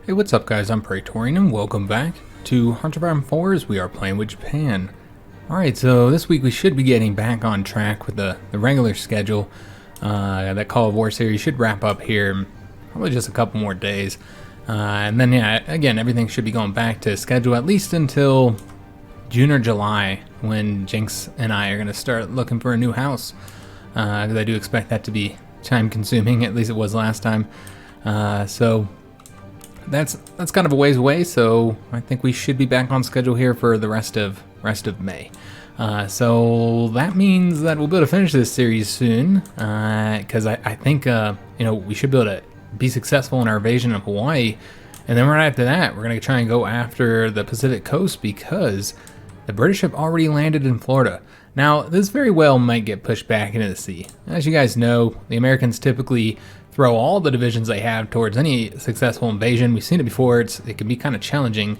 Hey, what's up guys, I'm Praetorian and welcome back to Hunter 4 as we are playing with Japan. Alright, so this week we should be getting back on track with the regular schedule. That Call of War series should wrap up here in probably just a couple more days. And then yeah, again, everything should be going back to schedule at least until June or July when HiJynx and I are going to start looking for a new house. Because I do expect that to be time consuming, at least it was last time. So that's kind of a ways away, so I think we should be back on schedule here for the rest of May. So that means that we'll be able to finish this series soon, because I think we should be able to be successful in our invasion of Hawaii, and then right after that we're gonna try and go after the Pacific coast because the British have already landed in Florida. Now this very well might get pushed back into the sea. As you guys know, the Americans typically throw all the divisions they have towards any successful invasion. We've seen it before. It can be kind of challenging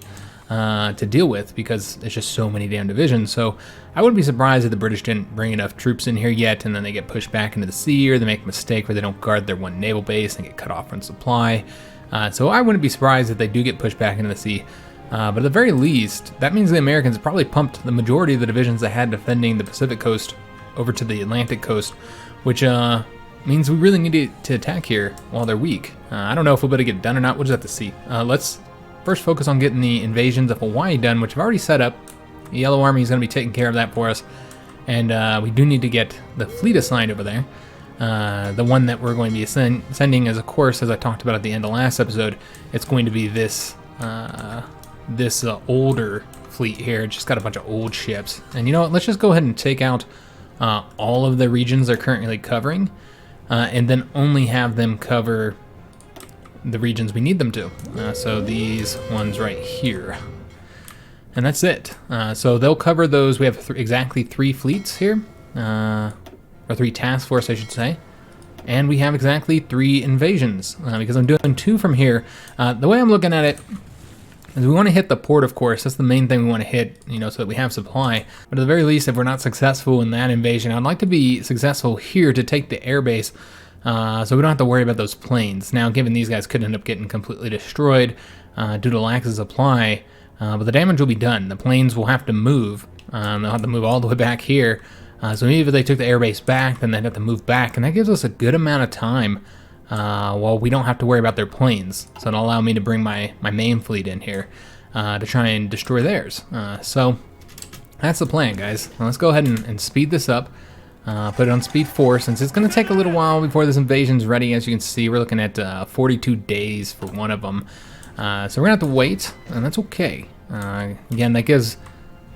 to deal with because there's just so many damn divisions. So I wouldn't be surprised if the British didn't bring enough troops in here yet, and then they get pushed back into the sea, or they make a mistake where they don't guard their one naval base and get cut off from supply. So I wouldn't be surprised if they do get pushed back into the sea. But at the very least, that means the Americans probably pumped the majority of the divisions they had defending the Pacific coast over to the Atlantic coast, which means we really need to attack here while they're weak. I don't know if we'll be able to get it done or not. We'll just have to see. Let's first focus on getting the invasions of Hawaii done, which I've already set up. The Yellow Army is going to be taking care of that for us. And we do need to get the fleet assigned over there. The one that we're going to be sending is, of course, as I talked about at the end of last episode, it's going to be this older fleet here. It's just got a bunch of old ships. And you know what? Let's just go ahead and take out all of the regions they're currently covering. And then only have them cover the regions we need them to. So these ones right here. And that's it. So they'll cover those. We have exactly 3 fleets here. Or 3 task force, I should say. And we have exactly 3 invasions. Because I'm doing 2 from here. The way I'm looking at it is we want to hit the port, of course. That's the main thing we want to hit, so that we have supply. But at the very least, if we're not successful in that invasion, I'd like to be successful here to take the airbase, so we don't have to worry about those planes. Now, given these guys could end up getting completely destroyed due to lack of supply, but the damage will be done. The planes will have to move. They'll have to move all the way back here. So maybe if they took the airbase back, then they'd have to move back, and that gives us a good amount of time. Well, we don't have to worry about their planes, so it'll allow me to bring my main fleet in here to try and destroy theirs. So that's the plan, guys. Now let's go ahead and speed this up, put it on speed 4, since it's going to take a little while before this invasion's ready. As you can see, we're looking at 42 days for one of them, so we're going to have to wait, and that's okay. Again, that gives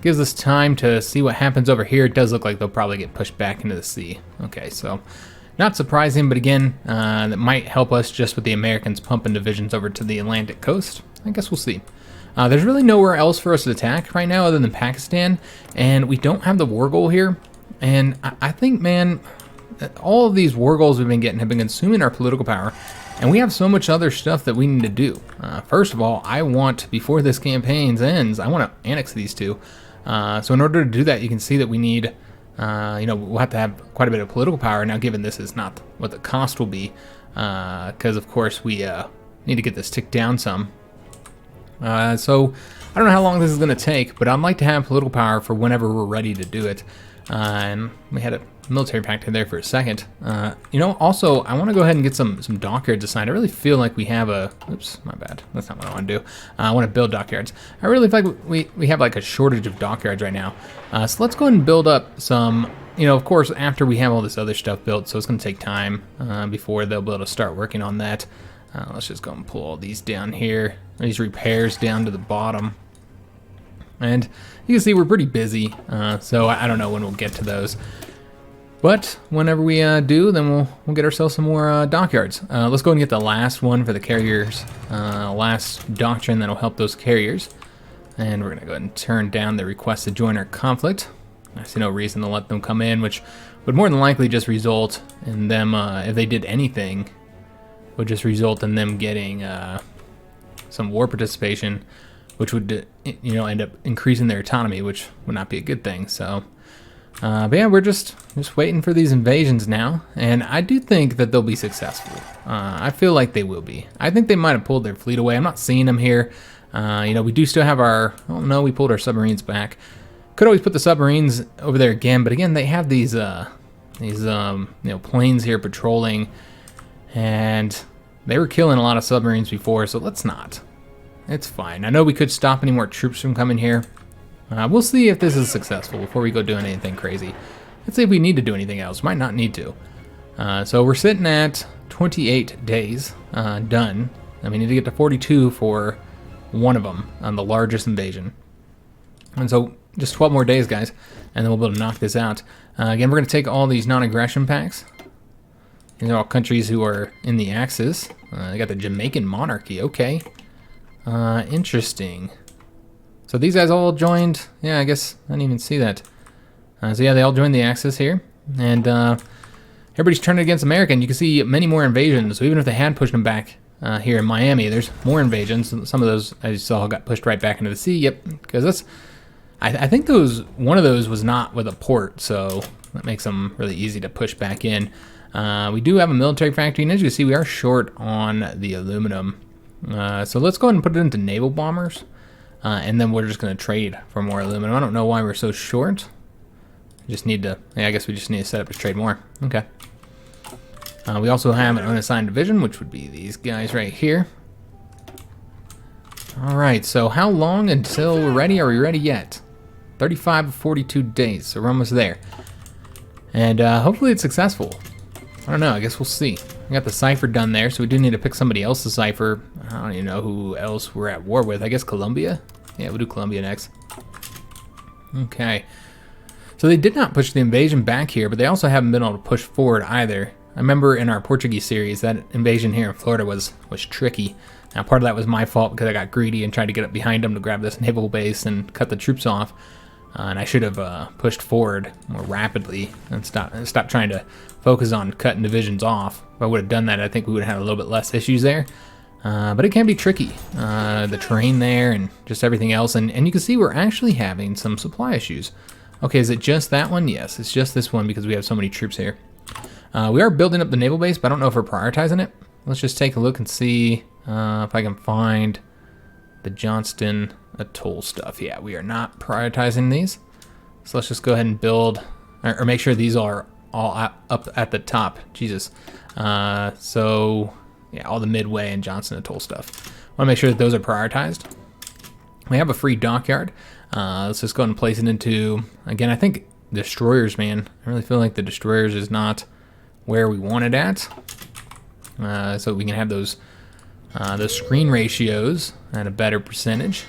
us time to see what happens over here. It does look like they'll probably get pushed back into the sea. Okay, so not surprising, but again, that might help us just with the Americans pumping divisions over to the Atlantic coast. I guess we'll see. There's really nowhere else for us to attack right now other than Pakistan, and we don't have the war goal here. And I think, man, all of these war goals we've been getting have been consuming our political power, and we have so much other stuff that we need to do. First of all, I want, before this campaign ends, I want to annex these 2. So in order to do that, you can see that we need... we'll have to have quite a bit of political power. Now, given this is not what the cost will be, because of course we need to get this ticked down some. So I don't know how long this is going to take, but I'd like to have political power for whenever we're ready to do it. And we had a military pact there for a second. Also, I want to go ahead and get some dockyards assigned. I really feel like we have a... Oops, my bad. That's not what I want to do. I want to build dockyards. I really feel like we have like a shortage of dockyards right now. So let's go ahead and build up some... of course, after we have all this other stuff built, so it's going to take time before they'll be able to start working on that. Let's just go and pull all these down here. These repairs down to the bottom. And you can see we're pretty busy, so I don't know when we'll get to those. But whenever we do, then we'll get ourselves some more dockyards. Let's go and get the last one for the carriers, last doctrine that'll help those carriers. And we're going to go ahead and turn down the request to join our conflict. I see no reason to let them come in, which would more than likely just result in them, if they did anything, would just result in them getting some war participation, which would end up increasing their autonomy, which would not be a good thing. So But yeah, we're just waiting for these invasions now, and I do think that they'll be successful. I feel like they will be. I think they might have pulled their fleet away. I'm not seeing them here. You know, we do still have our... Oh no, we pulled our submarines back. Could always put the submarines over there again, but again, they have these you know, planes here patrolling, and they were killing a lot of submarines before, so let's not. It's fine. I know we could stop any more troops from coming here. We'll see if this is successful before we go doing anything crazy. Let's see if we need to do anything else. Might not need to. So we're sitting at 28 days done, and we need to get to 42 for one of them on the largest invasion. And so just 12 more days, guys, and then we'll be able to knock this out. Again, we're going to take all these non-aggression packs. These are all countries who are in the Axis. They got the Jamaican monarchy. Okay. Interesting. So these guys all joined. Yeah, I guess I didn't even see that. So yeah, they all joined the Axis here. And everybody's turning against America. And you can see many more invasions. So even if they had pushed them back here in Miami, there's more invasions. Some of those, as you saw, got pushed right back into the sea. Yep, because that's... I think one of those was not with a port, so that makes them really easy to push back in. We do have a military factory, and as you can see, we are short on the aluminum. So let's go ahead and put it into naval bombers, and then we're just going to trade for more aluminum. I don't know why we're so short. Just need to, yeah, I guess we just need to set up to trade more. Okay. We also have an unassigned division, which would be these guys right here. All right, so how long until we're ready? Are we ready yet? 35 to 42 days, so we're almost there. And hopefully it's successful. I don't know, I guess we'll see. We got the cipher done there, so we do need to pick somebody else to cipher. I don't even know who else we're at war with. I guess Colombia? Yeah, we'll do Colombia next. Okay. So they did not push the invasion back here, but they also haven't been able to push forward either. I remember in our Portuguese series, that invasion here in Florida was tricky. Now, part of that was my fault because I got greedy and tried to get up behind them to grab this naval base and cut the troops off. And I should have pushed forward more rapidly and stopped trying to focus on cutting divisions off. If I would have done that, I think we would have had a little bit less issues there. But it can be tricky. The terrain there and just everything else. And you can see we're actually having some supply issues. Okay, is it just that one? Yes, it's just this one because we have so many troops here. We are building up the naval base, but I don't know if we're prioritizing it. Let's just take a look and see if I can find the Johnston Atoll stuff. Yeah, we are not prioritizing these. So let's just go ahead and build, or make sure these are all up at the top. Jesus. So, yeah, all the Midway and Johnston Atoll stuff. I want to make sure that those are prioritized. We have a free dockyard. Let's just go ahead and place it into, again, I think destroyers, man. I really feel like the destroyers is not where we want it at. So we can have those screen ratios at a better percentage.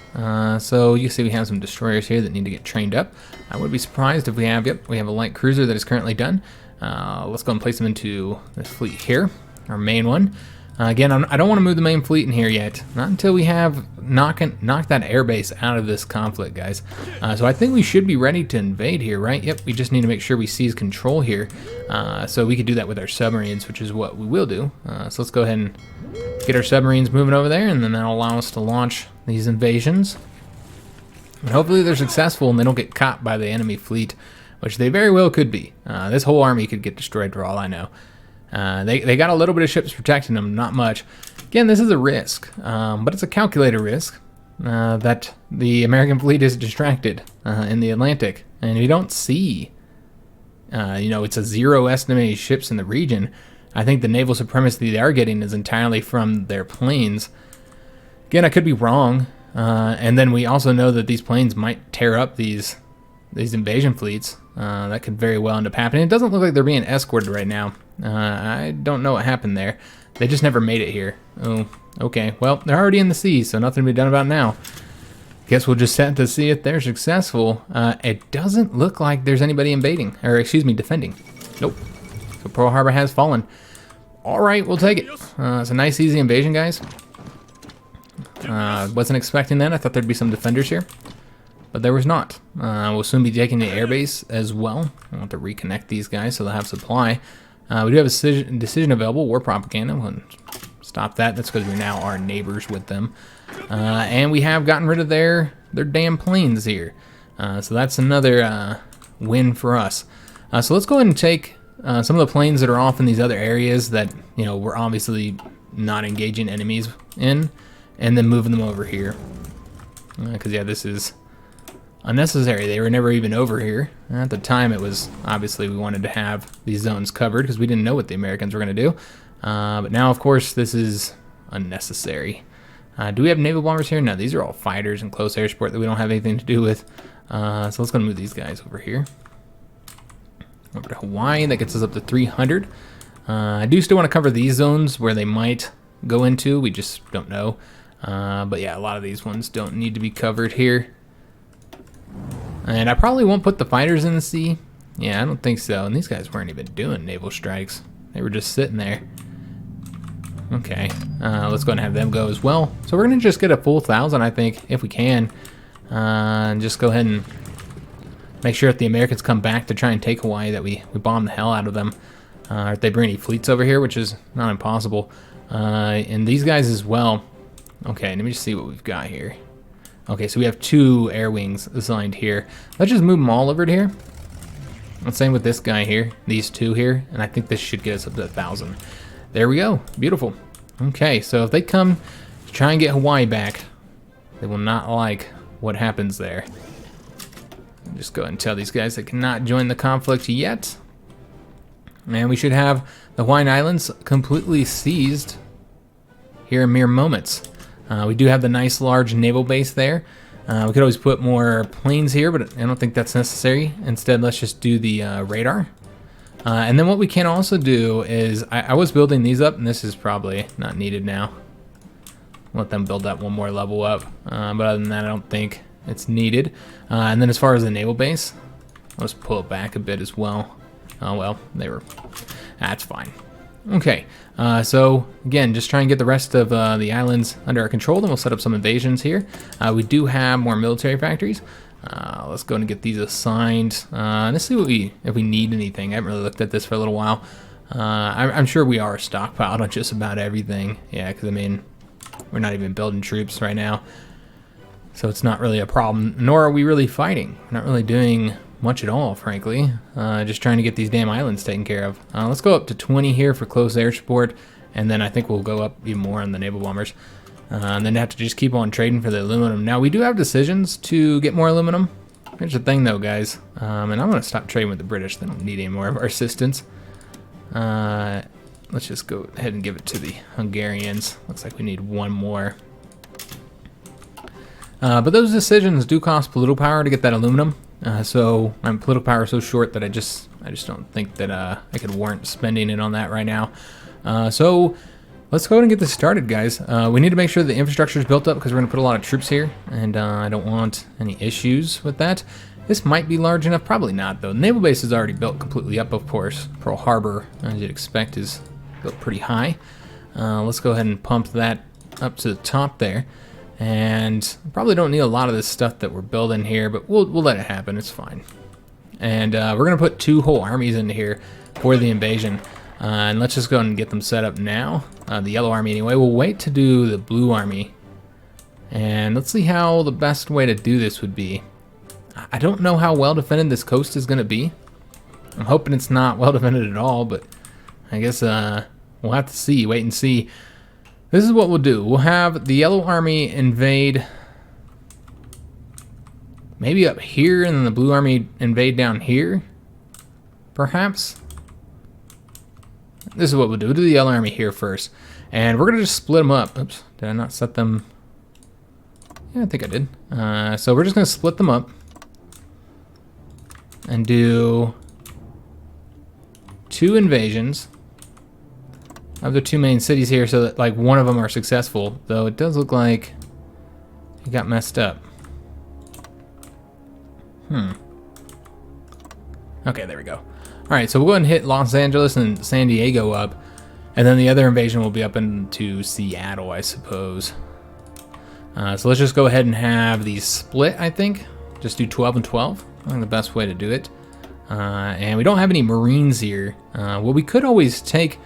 So you see we have some destroyers here that need to get trained up. I would be surprised if we have, yep, we have a light cruiser that is currently done. Let's go and place them into this fleet here, our main one. Again, I don't want to move the main fleet in here yet, not until we have knocked that airbase out of this conflict, guys. So I think we should be ready to invade here, right? Yep, we just need to make sure we seize control here. So we could do that with our submarines, which is what we will do. So let's go ahead and get our submarines moving over there, and then that'll allow us to launch these invasions. And hopefully they're successful and they don't get caught by the enemy fleet, which they very well could be. This whole army could get destroyed for all I know. They got a little bit of ships protecting them, not much. Again, this is a risk, but it's a calculated risk that the American fleet is distracted in the Atlantic. And if you don't see, it's a zero estimated ships in the region, I think the naval supremacy they are getting is entirely from their planes. Again, I could be wrong. And then we also know that these planes might tear up these invasion fleets. That could very well end up happening. It doesn't look like they're being escorted right now. I don't know what happened there. They just never made it here. Oh, okay. Well, they're already in the sea, so nothing to be done about now. Guess we'll just set to see if they're successful. It doesn't look like there's anybody invading, or excuse me, defending. Nope. So Pearl Harbor has fallen. All right, we'll take it. It's a nice, easy invasion, guys. Wasn't expecting that. I thought there'd be some defenders here, but there was not. We'll soon be taking the airbase as well. I want to reconnect these guys so they'll have supply. We do have a decision available, war propaganda. We'll stop that. That's because we now are neighbors with them. And we have gotten rid of their damn planes here. So that's another win for us. So let's go ahead and take some of the planes that are off in these other areas that, you know, we're obviously not engaging enemies in, and then moving them over here. Because, yeah, this is unnecessary. They were never even over here. At the time, it was obviously we wanted to have these zones covered because we didn't know what the Americans were going to do. But now, of course, this is unnecessary. Do we have naval bombers here? No, these are all fighters and close air support that we don't have anything to do with. So let's go move these guys over here. Over to Hawaii, that gets us up to 300. I do still want to cover these zones where they might go into. We just don't know. But yeah, a lot of these ones don't need to be covered here. And I probably won't put the fighters in the sea. Yeah, I don't think so. And these guys weren't even doing naval strikes. They were just sitting there. Okay, let's go ahead and have them go as well. So we're going to just get a full 1,000, I think, if we can. And just go ahead and make sure if the Americans come back to try and take Hawaii that we bomb the hell out of them. Or if they bring any fleets over here, which is not impossible. And these guys as well. Okay, let me just see what we've got here. Okay, so we have 2 air wings assigned here. Let's just move them all over to here. Same with this guy here, these 2 here, and I think this should get us up to 1,000. There we go, beautiful. Okay, so if they come to try and get Hawaii back, they will not like what happens there. Just go ahead and tell these guys they cannot join the conflict yet. And we should have the Hawaiian Islands completely seized here in mere moments. We do have the nice large naval base there. We could always put more planes here, but I don't think that's necessary. Instead, let's just do the radar. And then what we can also do is, I was building these up, and this is probably not needed now. Let them build that one more level up. But other than that, I don't think it's needed. And then as far as the naval base, let's pull it back a bit as well. Oh, well, that's fine. Okay, so again, just try and get the rest of the islands under our control, then we'll set up some invasions here. We do have more military factories. Let's go and get these assigned. Let's see if we need anything. I haven't really looked at this for a little while. I'm sure we are stockpiled on just about everything. Yeah, because I mean, we're not even building troops right now. So it's not really a problem, nor are we really fighting. We're not really doing much at all, frankly. Just trying to get these damn islands taken care of. Let's go up to 20 here for close air support, and then I think we'll go up even more on the naval bombers. And then have to just keep on trading for the aluminum. Now, we do have decisions to get more aluminum. Here's the thing, though, guys. And I'm going to stop trading with the British. They don't need any more of our assistance. Let's just go ahead and give it to the Hungarians. Looks like we need one more. But those decisions do cost political power to get that aluminum. So my political power is so short that I just don't think that I could warrant spending it on that right now. So let's go ahead and get this started, guys. We need to make sure the infrastructure is built up because we're going to put a lot of troops here, and I don't want any issues with that. This might be large enough, probably not though. The naval base is already built completely up, of course. Pearl Harbor, as you'd expect, is built pretty high. Let's go ahead and pump that up to the top there. And probably don't need a lot of this stuff that we're building here, but we'll let it happen. It's fine. And we're going to put 2 whole armies into here for the invasion. And let's just go ahead and get them set up now. The yellow army anyway. We'll wait to do the blue army. And let's see how the best way to do this would be. I don't know how well defended this coast is going to be. I'm hoping it's not well defended at all, but I guess we'll have to see. Wait and see. This is what we'll do. We'll have the yellow army invade maybe up here, and then the blue army invade down here, perhaps. This is what we'll do. We'll do the yellow army here first, and we're gonna just split them up. Oops, did I not set them? Yeah, I think I did. So we're just gonna split them up and do 2 invasions of the 2 main cities here, so that like one of them are successful, though it does look like it got messed up. Okay, there we go. Alright, so we'll go ahead and hit Los Angeles and San Diego up, and then the other invasion will be up into Seattle, I suppose. So let's just go ahead and have these split, I think. Just do 12 and 12. I think the best way to do it. And we don't have any Marines here. Well, we could always take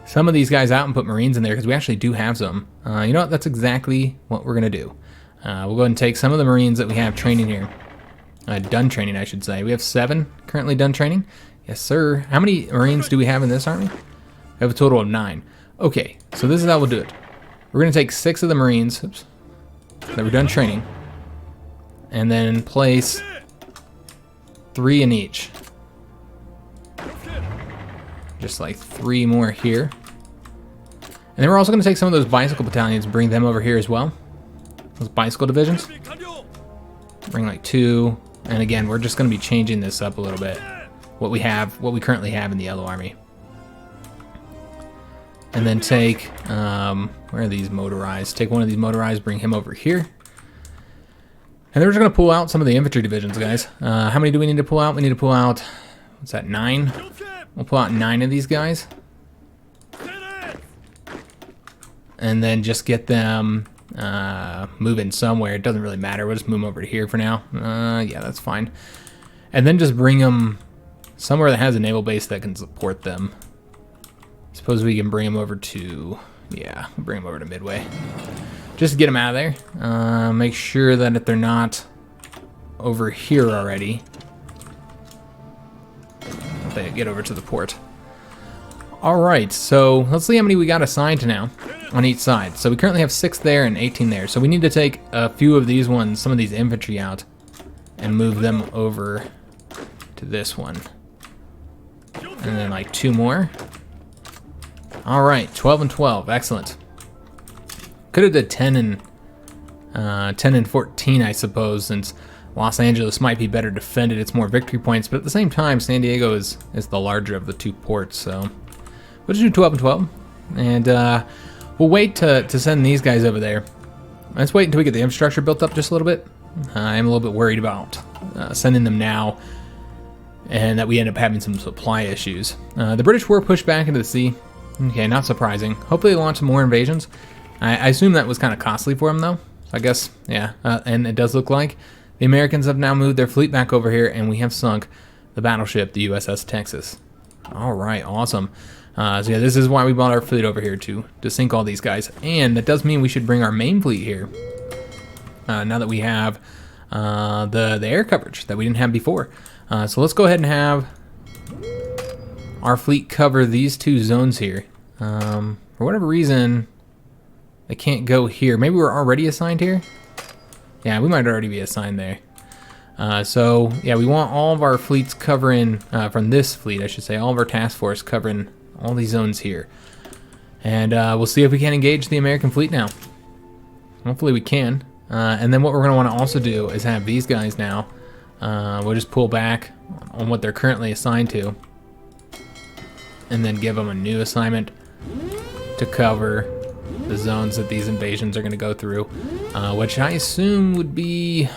some of these guys out and put Marines in there because we actually do have some. You know what? That's exactly what we're going to do. We'll go ahead and take some of the Marines that we have training here. done training, I should say. We have 7 currently done training. Yes, sir. How many Marines do we have in this army? We have a total of 9. Okay, so this is how we'll do it. We're going to take 6 of the Marines that were done training, and then place 3 in each. Just like 3 more here. And then we're also going to take some of those bicycle battalions and bring them over here as well. Those bicycle divisions. Bring like 2. And again, we're just going to be changing this up a little bit. What we currently have in the Yellow Army. And then take, where are these motorized? Take one of these motorized, bring him over here. And then we're just going to pull out some of the infantry divisions, guys. How many do we need to pull out? We need to pull out, what's that, 9? We'll pull out 9 of these guys. And then just get them moving somewhere. It doesn't really matter. We'll just move them over to here for now. Yeah, that's fine. And then just bring them somewhere that has a naval base that can support them. Suppose we can bring them over to, yeah, bring them over to Midway. Just to get them out of there. Make sure that if they're not over here already, they get over to the port. Alright, so let's see how many we got assigned to now on each side. So we currently have 6 there and 18 there. So we need to take a few of these ones, some of these infantry out, and move them over to this one. And then like 2 more. Alright, 12 and 12, excellent. Could have did 10 and 14, I suppose, since Los Angeles might be better defended. It's more victory points, but at the same time, San Diego is the larger of the 2 ports, so we'll just do 12 and 12. And we'll wait to send these guys over there. Let's wait until we get the infrastructure built up just a little bit. I'm a little bit worried about sending them now and that we end up having some supply issues. The British were pushed back into the sea. Okay, not surprising. Hopefully they launch some more invasions. I assume that was kind of costly for them, though. I guess, yeah. And it does look like the Americans have now moved their fleet back over here, and we have sunk the battleship, the USS Texas. All right, awesome. So yeah, this is why we brought our fleet over here, to sink all these guys. And that does mean we should bring our main fleet here, now that we have the air coverage that we didn't have before. So let's go ahead and have our fleet cover these 2 zones here. For whatever reason, they can't go here. Maybe we're already assigned here? Yeah, we might already be assigned there. So, yeah, we want all of our fleets covering, from this fleet, I should say, all of our task force covering all these zones here. And we'll see if we can engage the American fleet now. Hopefully we can. And then what we're going to want to also do is have these guys now. We'll just pull back on what they're currently assigned to, and then give them a new assignment to cover the zones that these invasions are going to go through, which I assume would be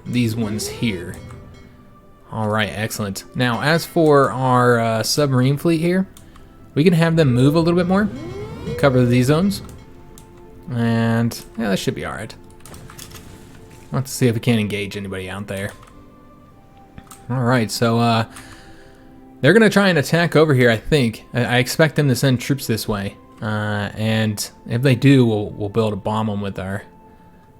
these ones here. All right, excellent. Now, as for our submarine fleet here, we can have them move a little bit more, cover these zones, and yeah, that should be all right. Let's see if we can engage anybody out there. All right, so they're going to try and attack over here, I think. I expect them to send troops this way. And if they do, we'll build a bomb them with our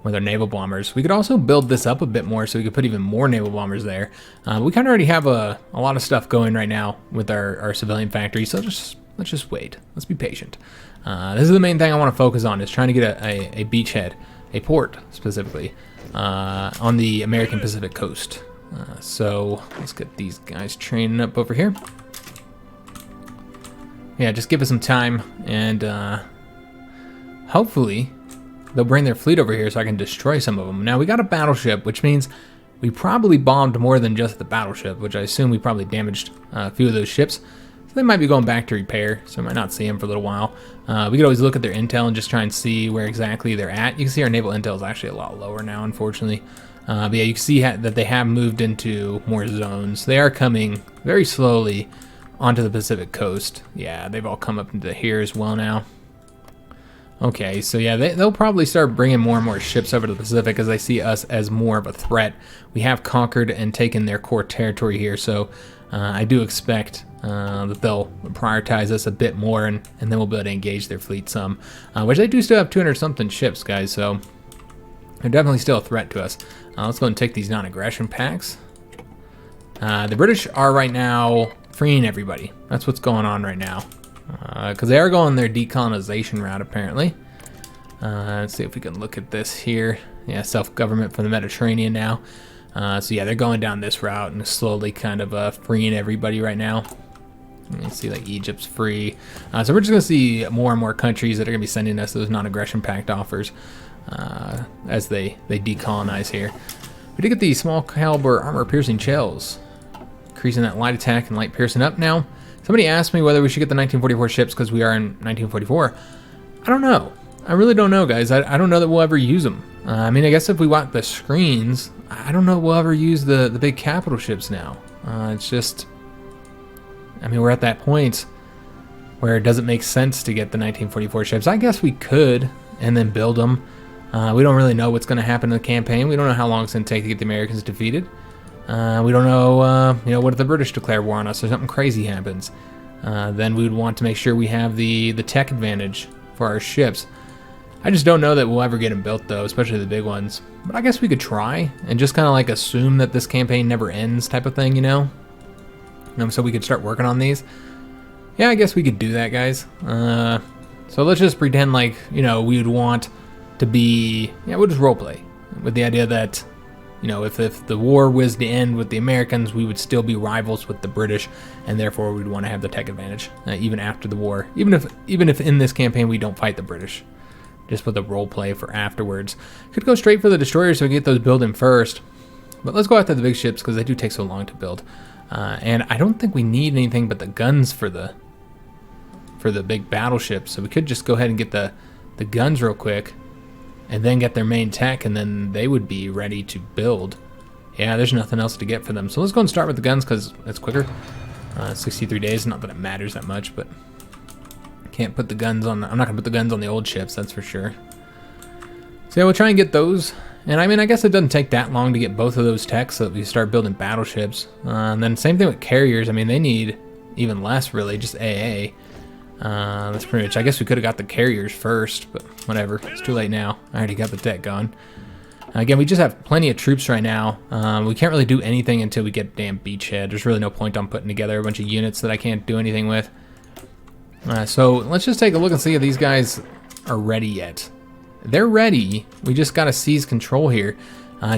naval bombers. We could also build this up a bit more so we could put even more naval bombers there. We kind of already have a lot of stuff going right now with our civilian factory, so let's just wait. Let's be patient. This is the main thing I want to focus on, is trying to get a beachhead, a port specifically, on the American Pacific coast. So let's get these guys training up over here. Yeah, just give us some time, and hopefully they'll bring their fleet over here so I can destroy some of them. Now, we got a battleship, which means we probably bombed more than just the battleship, which I assume we probably damaged a few of those ships. So they might be going back to repair, so we might not see them for a little while. We could always look at their intel and just try and see where exactly they're at. You can see our naval intel is actually a lot lower now, unfortunately. But yeah, you can see that they have moved into more zones. They are coming very slowly onto the Pacific coast. Yeah, they've all come up into here as well now. Okay, so yeah, they'll probably start bringing more and more ships over to the Pacific as they see us as more of a threat. We have conquered and taken their core territory here, so I do expect that they'll prioritize us a bit more, and then we'll be able to engage their fleet some. Which they do still have 200-something ships, guys, so They're definitely still a threat to us. Let's go and take these non-aggression packs. The British are right now freeing everybody. That's what's going on right now. Because they are going their decolonization route, apparently. Let's see if we can look at this here. Yeah, self-government for the Mediterranean now. So yeah, they're going down this route and slowly kind of freeing everybody right now. You can see like Egypt's free. So we're just going to see more and more countries that are going to be sending us those non-aggression pact offers as they decolonize here. We did get the small caliber armor piercing shells, increasing that light attack and light piercing up now. Somebody asked me whether we should get the 1944 ships because we are in 1944. I don't know. I really don't know, guys. I don't know that we'll ever use them. I mean, I guess if we want the screens, I don't know if we'll ever use the big capital ships now. It's just, I mean, we're at that point where it doesn't make sense to get the 1944 ships. I guess we could and then build them. We don't really know what's going to happen in the campaign. We don't know how long it's going to take to get the Americans defeated. We don't know, you know, what if the British declare war on us or something crazy happens. Then we would want to make sure we have the tech advantage for our ships. I just don't know that we'll ever get them built, though, especially the big ones. But I guess we could try and just kind of like assume that this campaign never ends type of thing, you know? So we could start working on these. Yeah, I guess we could do that, guys. So let's just pretend like, you know, we would want to be, yeah, we'll just roleplay with the idea that, you know, if the war was to end with the Americans, we would still be rivals with the British, and therefore we'd want to have the tech advantage even after the war, even if in this campaign we don't fight the British. Just with a role play for afterwards. Could go straight for the destroyers so we get those building first. But let's go after the big ships because they do take so long to build. And I don't think we need anything but the guns for the big battleships. So we could just go ahead and get the guns real quick and then get their main tech, and then they would be ready to build. Yeah, there's nothing else to get for them. So let's go and start with the guns because it's quicker. 63 days, not that it matters that much, but can't put the guns on. I'm not gonna put the guns on the old ships, that's for sure. So yeah, we'll try and get those. And I mean, I guess it doesn't take that long to get both of those techs so that we start building battleships. And then same thing with carriers. I mean, they need even less, really, just AA. That's pretty much. I guess we could have got the carriers first, but whatever. It's too late now. I already got the tech going. Again, we just have plenty of troops right now. We can't really do anything until we get damn beachhead. There's really no point on putting together a bunch of units that I can't do anything with. So let's just take a look and see if these guys are ready yet. They're ready. We just got to seize control here.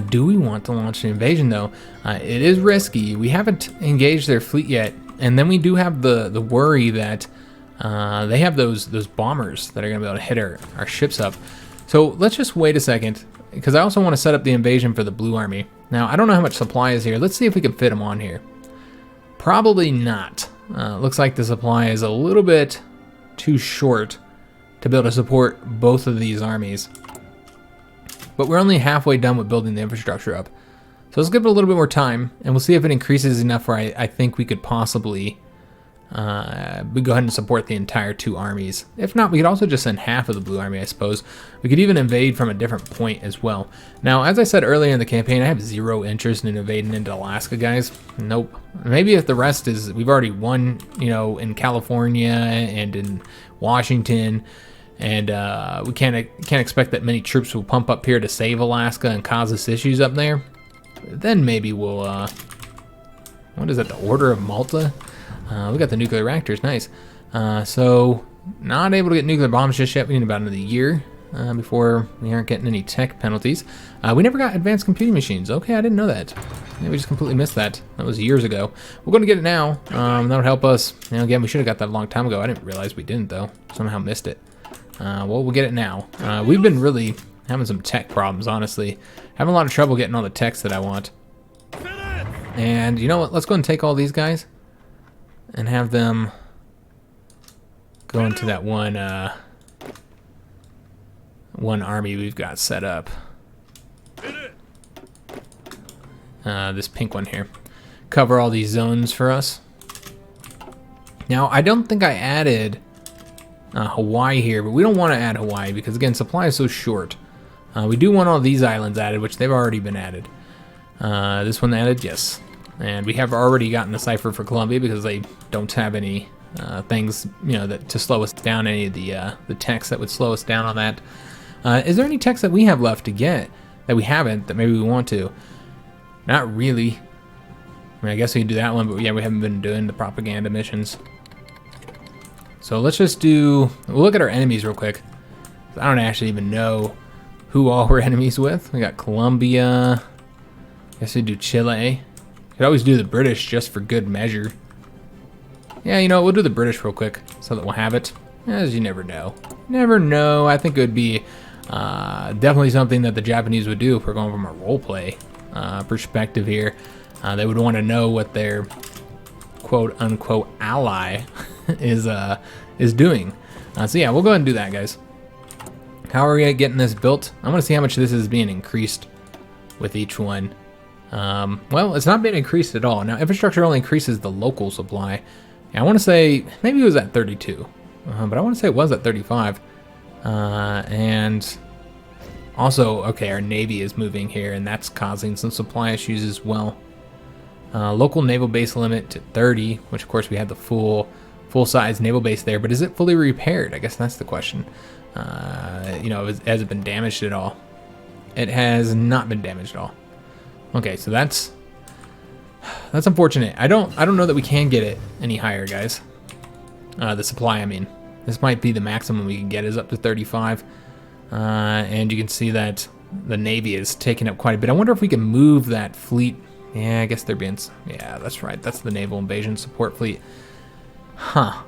Do we want to launch an invasion, though? It is risky. We haven't engaged their fleet yet. And then we do have the worry that they have those bombers that are going to be able to hit our ships up. So let's just wait a second, because I also want to set up the invasion for the Blue Army. Now, I don't know how much supply is here. Let's see if we can fit them on here. Probably not. Looks like the supply is a little bit too short to be able to support both of these armies. But we're only halfway done with building the infrastructure up. So let's give it a little bit more time, and we'll see if it increases enough where I think we could possibly go ahead and support the entire two armies. If not, we could also just send half of the Blue Army, I suppose. We could even invade from a different point as well. Now, as I said earlier in the campaign, I have zero interest in invading into Alaska, guys. Nope. Maybe if the rest is, we've already won, you know, in California and in Washington, and we can't expect that many troops will pump up here to save Alaska and cause us issues up there. Then maybe we'll, what is that, the Order of Malta? We got the nuclear reactors, nice. So, not able to get nuclear bombs just yet. We need about another year before we aren't getting any tech penalties. We never got advanced computing machines. Okay, I didn't know that. Yeah, we just completely missed that. That was years ago. We're going to get it now. That would help us. You know, again, we should have got that a long time ago. I didn't realize we didn't, though. Somehow missed it. Well, we'll get it now. We've been really having some tech problems, honestly. Having a lot of trouble getting all the techs that I want. And you know what? Let's go and take all these guys and have them go into that one army we've got set up. This pink one here. Cover all these zones for us. Now, I don't think I added Hawaii here, but we don't want to add Hawaii because, again, supply is so short. We do want all these islands added, which they've already been added. This one added, yes. And we have already gotten a cipher for Colombia because they don't have any things, you know, that to slow us down, any of the techs that would slow us down on that. Is there any techs that we have left to get? that we haven't, that maybe we want to? Not really. I mean, I guess we can do that one, but yeah, we haven't been doing the propaganda missions. So let's just we'll look at our enemies real quick. I don't actually even know who all we're enemies with. We got Colombia. I guess we do Chile. Could always do the British just for good measure. Yeah, you know, we'll do the British real quick so that we'll have it. As you never know. Never know. I think it would be definitely something that the Japanese would do if we're going from a roleplay perspective here. They would want to know what their quote-unquote ally is doing. So yeah, we'll go ahead and do that, guys. How are we getting this built? I want to see how much this is being increased with each one. Well, it's not being increased at all. Now, infrastructure only increases the local supply. Yeah, I want to say maybe it was at 32, but I want to say it was at 35. And also, okay, our Navy is moving here, and that's causing some supply issues as well. Local naval base limit to 30, which of course we have the full-size naval base there, but is it fully repaired? I guess that's the question. You know, has it been damaged at all? It has not been damaged at all. Okay, so that's unfortunate. I don't know that we can get it any higher, guys. The supply, I mean. This might be the maximum we can get is up to 35. And you can see that the Navy is taking up quite a bit. I wonder if we can move that fleet. Yeah, I guess they're being... Yeah, that's right. That's the Naval Invasions support fleet. Huh.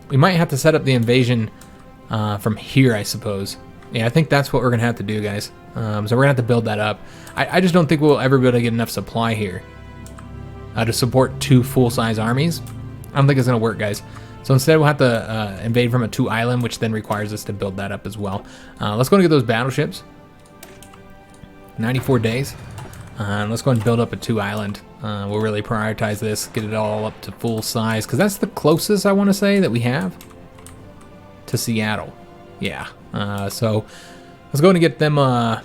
We might have to set up the invasion from here, I suppose. Yeah, I think that's what we're going to have to do, guys. So we're going to have to build that up. I just don't think we'll ever be able to get enough supply here to support 2 full-size armies. I don't think it's going to work, guys. So instead, we'll have to invade from a 2-island, which then requires us to build that up as well. Let's go and get those battleships. 94 days. Let's go and build up a 2-island. We'll really prioritize this, get it all up to full size, because that's the closest, I want to say, that we have to Seattle. Yeah. So let's go and get them up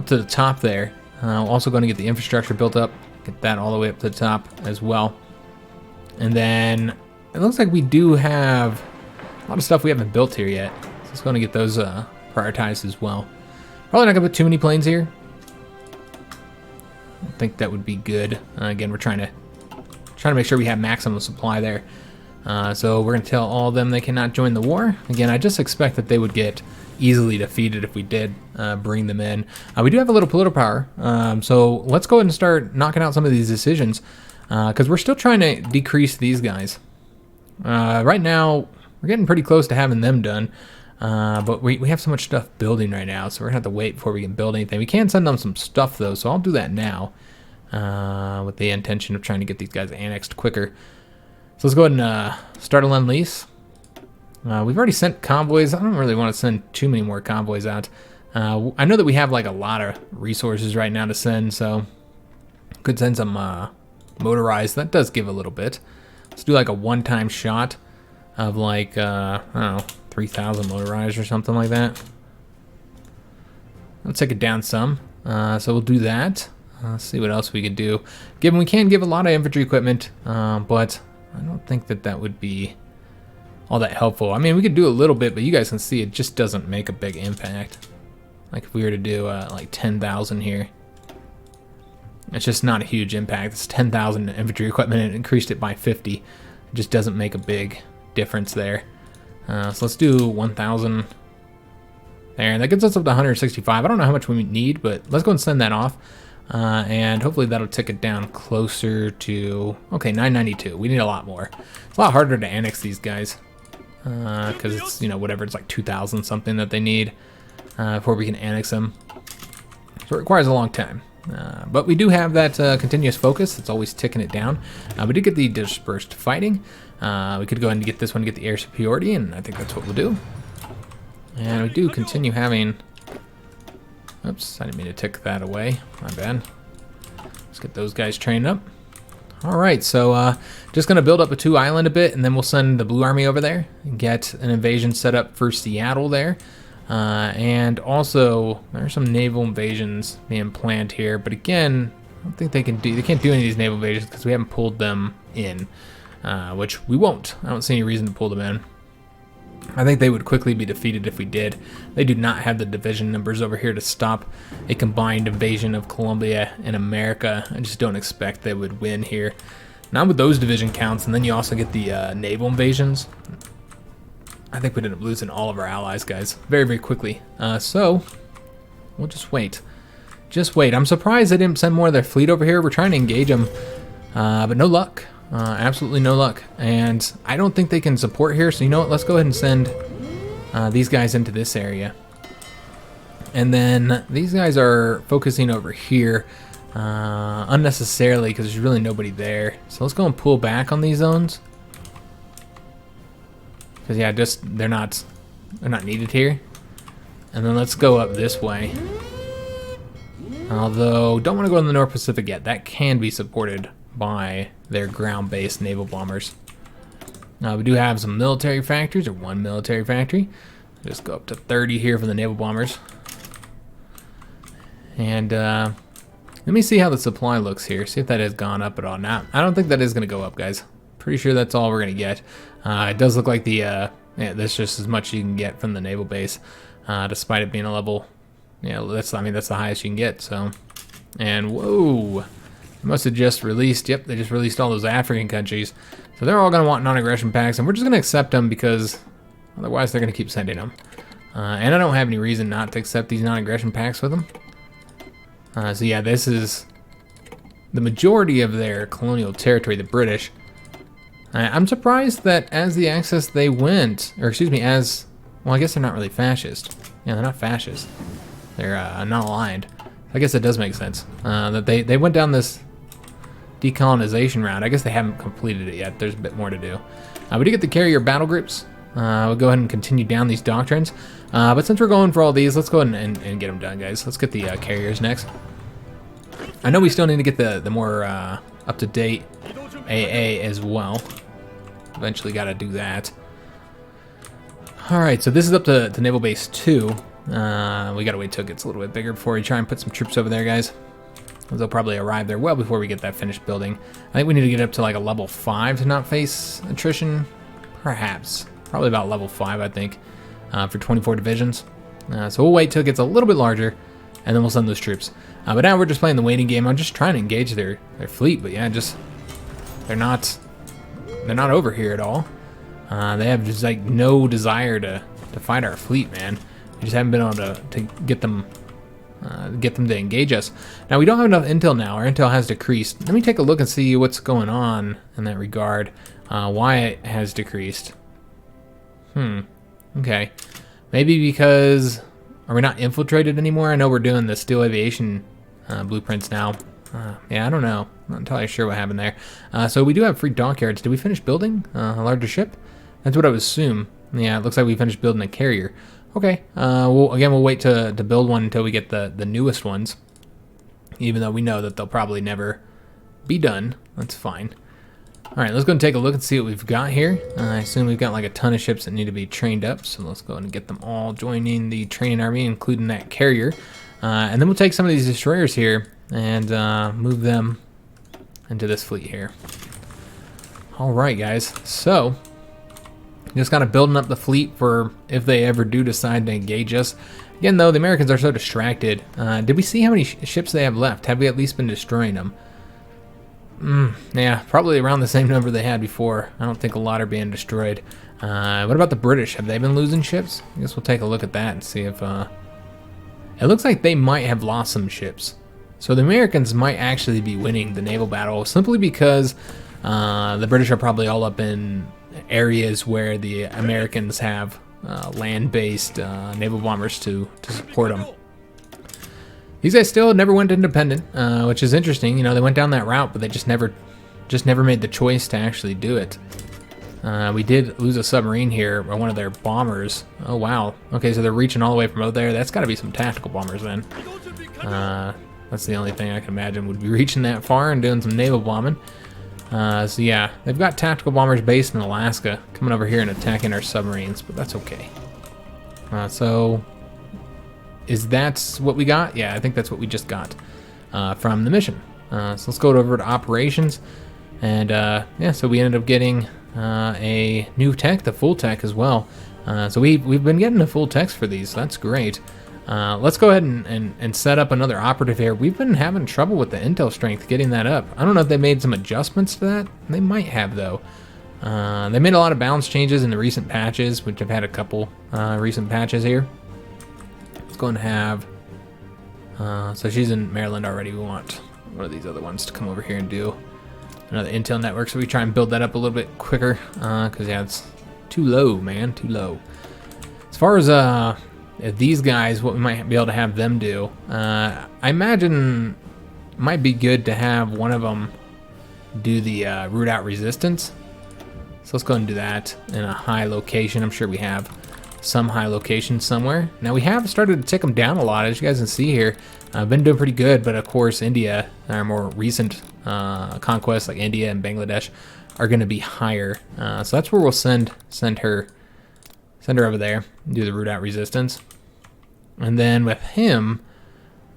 to the top there. Also going to get the infrastructure built up, get that all the way up to the top as well. And then it looks like we do have a lot of stuff we haven't built here yet. So let's go and get those prioritized as well. Probably not going to put too many planes here. I think that would be good. Again, we're trying to make sure we have maximum supply there. So we're going to tell all of them they cannot join the war. Again, I just expect that they would get easily defeated if we did bring them in. We do have a little political power, so let's go ahead and start knocking out some of these decisions, because we're still trying to decrease these guys. Right now, we're getting pretty close to having them done, but we have so much stuff building right now, so we're going to have to wait before we can build anything. We can send them some stuff, though, so I'll do that now with the intention of trying to get these guys annexed quicker. So let's go ahead and start a Lend-Lease. We've already sent convoys. I don't really want to send too many more convoys out. I know that we have like a lot of resources right now to send, so could send some motorized. That does give a little bit. Let's do like a one-time shot of like, I don't know, 3,000 motorized or something like that. Let's take it down some. So we'll do that. Let's see what else we could do. Given we can give a lot of infantry equipment, but I don't think that that would be all that helpful. I mean, we could do a little bit, but you guys can see it just doesn't make a big impact. Like if we were to do like 10,000 here, it's just not a huge impact. It's 10,000 infantry equipment and it increased it by 50. It just doesn't make a big difference there. So let's do 1,000 there, and that gets us up to 165. I don't know how much we need, but let's go and send that off. And hopefully that'll tick it down closer to, okay, 992. We need a lot more. It's a lot harder to annex these guys, because it's, you know, whatever, it's like 2,000 something that they need before we can annex them. So it requires a long time. But we do have that continuous focus. It's always ticking it down. We did get the dispersed fighting. We could go ahead and get this one to get the air superiority, and I think that's what we'll do. And we do continue having... Oops, I didn't mean to tick that away. My bad. Let's get those guys trained up. All right, so just going to build up a 2-island a bit, and then we'll send the Blue Army over there and get an invasion set up for Seattle there. And also, there's some naval invasions being planned here, but again, I don't think they can't do any of these naval invasions because we haven't pulled them in, which we won't. I don't see any reason to pull them in. I think they would quickly be defeated if we did. They do not have the division numbers over here to stop a combined invasion of Colombia and America. I just don't expect they would win here. Not with those division counts, and then you also get the Naval Invasions. I think we'd end up losing all of our allies, guys, very, very quickly. So, we'll just wait. Just wait. I'm surprised they didn't send more of their fleet over here. We're trying to engage them, but no luck. Absolutely no luck. And I don't think they can support here, so you know what? Let's go ahead and send these guys into this area. And then these guys are focusing over here unnecessarily because there's really nobody there. So let's go and pull back on these zones. Because yeah, they're not needed here. And then let's go up this way. Although, don't want to go in the North Pacific yet. That can be supported by their ground-based naval bombers. We do have some military factories, or one military factory. Just go up to 30 here for the naval bombers. And let me see how the supply looks here. See if that has gone up at all. Now, I don't think that is going to go up, guys. Pretty sure that's all we're going to get. It does look like the yeah, that's just as much you can get from the naval base, despite it being a level. Yeah, that's the highest you can get. So, and whoa. Must have just released, yep, they just released all those African countries. So they're all going to want non-aggression packs, and we're just going to accept them because otherwise they're going to keep sending them. And I don't have any reason not to accept these non-aggression packs with them. So yeah, this is the majority of their colonial territory, the British. I'm surprised that as the Axis they went, or excuse me, as, well, I guess they're not really fascist. Yeah, they're not fascist. They're not aligned. I guess that does make sense. That they went down this decolonization route. I guess they haven't completed it yet. There's a bit more to do. We do get the carrier battle groups. We'll go ahead and continue down these doctrines. But since we're going for all these, let's go ahead and get them done, guys. Let's get the carriers next. I know we still need to get the more up-to-date AA as well. Eventually got to do that. All right, so this is up to Naval Base 2. We got to wait till it gets a little bit bigger before we try and put some troops over there, guys. They'll probably arrive there well before we get that finished building. I think we need to get up to like a level 5 to not face attrition. Perhaps. Probably about level 5, I think, for 24 divisions. So we'll wait till it gets a little bit larger, and then we'll send those troops. But now we're just playing the waiting game. I'm just trying to engage their fleet, but yeah, just they're not over here at all. They have just like no desire to fight our fleet, man. We just haven't been able to get them to engage us. Now we don't have enough intel now. Our intel has decreased. Let me take a look and see what's going on in that regard. Why it has decreased. Okay. Maybe because are we not infiltrated anymore? I know we're doing the steel aviation blueprints now. Yeah, I don't know. I'm not entirely sure what happened there. So we do have free dockyards. Did we finish building a larger ship? That's what I would assume. Yeah, it looks like we finished building a carrier. Okay. We'll wait to build one until we get the newest ones. Even though we know that they'll probably never be done. That's fine. All right, let's go and take a look and see what we've got here. I assume we've got like a ton of ships that need to be trained up. So let's go and get them all joining the training army, including that carrier. And then we'll take some of these destroyers here and move them into this fleet here. All right, guys. So just kind of building up the fleet for if they ever do decide to engage us. Again, though, the Americans are so distracted. Did we see how many ships they have left? Have we at least been destroying them? Yeah, probably around the same number they had before. I don't think a lot are being destroyed. What about the British? Have they been losing ships? I guess we'll take a look at that and see if... It looks like they might have lost some ships. So the Americans might actually be winning the naval battle simply because the British are probably all up in areas where the Americans have land-based naval bombers to support them. These guys still never went independent, which is interesting. You know, they went down that route, but they just never made the choice to actually do it. We did lose a submarine here, or one of their bombers. Oh, wow. Okay, so they're reaching all the way from over there. That's got to be some tactical bombers then. That's the only thing I can imagine would be reaching that far and doing some naval bombing. So yeah, they've got tactical bombers based in Alaska coming over here and attacking our submarines, but that's okay. So is that what we got? Yeah, I think that's what we just got from the mission. So let's go over to operations. And yeah, so we ended up getting a new tech, the full tech as well. So we've been getting the full text for these, so that's great. Let's go ahead and set up another operative here. We've been having trouble with the intel strength, getting that up. I don't know if they made some adjustments to that. They might have, though. They made a lot of balance changes in the recent patches, which have had a couple recent patches here. Let's go and have... so she's in Maryland already. We want one of these other ones to come over here and do another intel network, so we try and build that up a little bit quicker, because, yeah, it's too low, man, too low. As far as these guys, what we might be able to have them do, I imagine it might be good to have one of them do the root out resistance. So let's go ahead and do that in a high location. I'm sure we have some high location somewhere. Now we have started to tick them down a lot, as you guys can see here. I've been doing pretty good, but of course India, our more recent conquests like India and Bangladesh, are going to be higher. So that's where we'll send her over there, do the root out resistance. And then with him,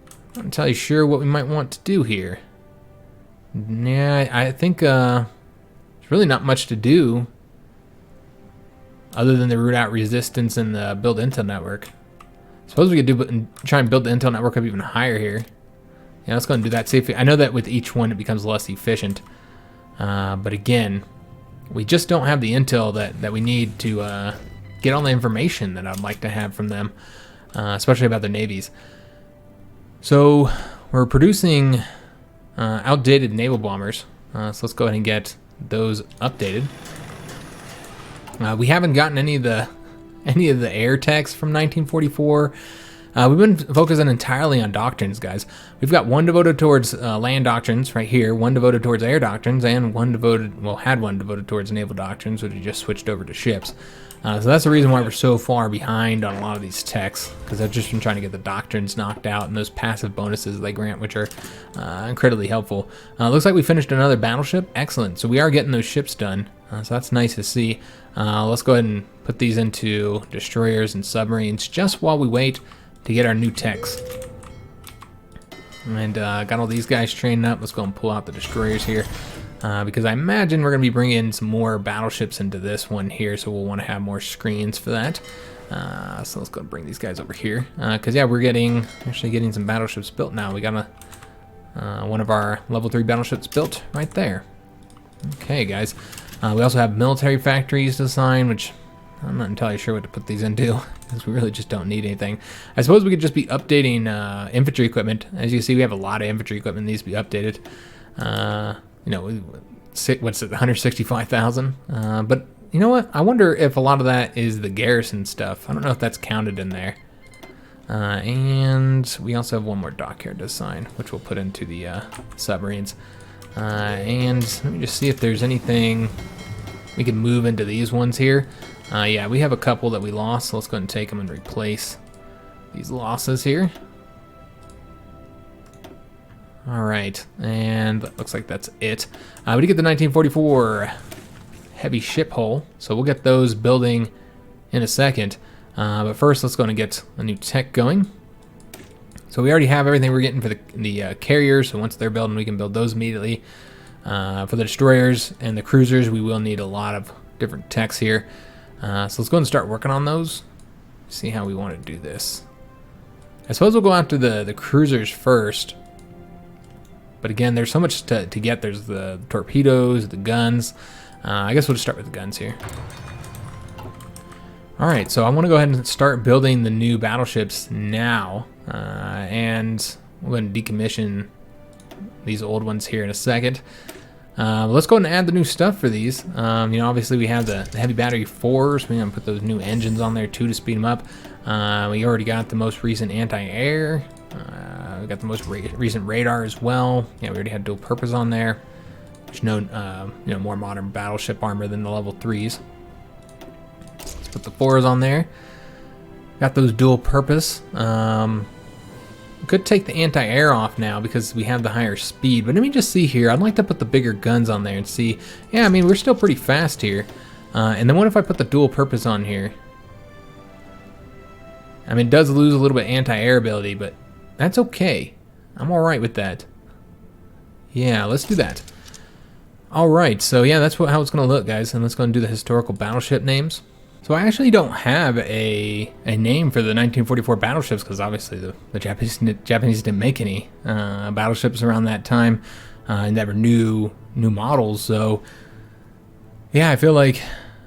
I'm not entirely sure what we might want to do here. Yeah, I think there's really not much to do other than the root out resistance and the build intel network. Suppose we could try and build the intel network up even higher here. Yeah, let's go and do that. See if I know that with each one it becomes less efficient. But again, we just don't have the intel that we need to get all the information that I'd like to have from them, especially about the navies. So we're producing outdated naval bombers. So let's go ahead and get those updated. We haven't gotten any of the air techs from 1944. We've been focusing entirely on doctrines, guys. We've got one devoted towards land doctrines right here, one devoted towards air doctrines, and one devoted towards naval doctrines, which we just switched over to ships. So that's the reason why we're so far behind on a lot of these techs, because I've just been trying to get the doctrines knocked out and those passive bonuses they grant, which are incredibly helpful. Looks like we finished another battleship. Excellent. So we are getting those ships done. So that's nice to see. Let's go ahead and put these into destroyers and submarines just while we wait to get our new techs. And got all these guys trained up. Let's go and pull out the destroyers here. Because I imagine we're going to be bringing some more battleships into this one here, so we'll want to have more screens for that. So let's go and bring these guys over here. Because, yeah, we're actually getting some battleships built now. We got one of our level 3 battleships built right there. Okay, guys. We also have military factories to assign, which I'm not entirely sure what to put these into, because we really just don't need anything. I suppose we could just be updating infantry equipment. As you see, we have a lot of infantry equipment that needs to be updated. You know, what's it, 165,000? But you know what? I wonder if a lot of that is the garrison stuff. I don't know if that's counted in there. And we also have one more dockyard to assign, which we'll put into the submarines. And let me just see if there's anything we can move into these ones here. Yeah, we have a couple that we lost, so let's go ahead and take them and replace these losses here. All right, and that looks like that's it. We did get the 1944 heavy ship hull, so we'll get those building in a second. But first, let's go and get a new tech going. So we already have everything we're getting for the carriers, so once they're building, we can build those immediately. For the destroyers and the cruisers, we will need a lot of different techs here. So let's go and start working on those. See how we want to do this. I suppose we'll go after the cruisers first. But again, there's so much to get. There's the torpedoes, the guns. I guess we'll just start with the guns here. All right, so I want to go ahead and start building the new battleships now. And we're going to decommission these old ones here in a second. Let's go ahead and add the new stuff for these. You know, obviously we have the heavy battery 4s. We're going to put those new engines on there too to speed them up. We already got the most recent anti-air. We got the most recent radar as well. Yeah, we already had dual purpose on there. There's no, you know, more modern battleship armor than the level 3s. Let's put the 4s on there. Got those dual purpose. Could take the anti-air off now because we have the higher speed. But let me just see here. I'd like to put the bigger guns on there and see. Yeah, I mean, we're still pretty fast here. And then what if I put the dual purpose on here? I mean, it does lose a little bit anti-air ability, but that's okay. I'm all right with that. Yeah, let's do that. All right, so yeah, that's how it's going to look, guys. And let's go and do the historical battleship names. So I actually don't have a name for the 1944 battleships because obviously the Japanese didn't make any battleships around that time, and never new models. So yeah, I feel like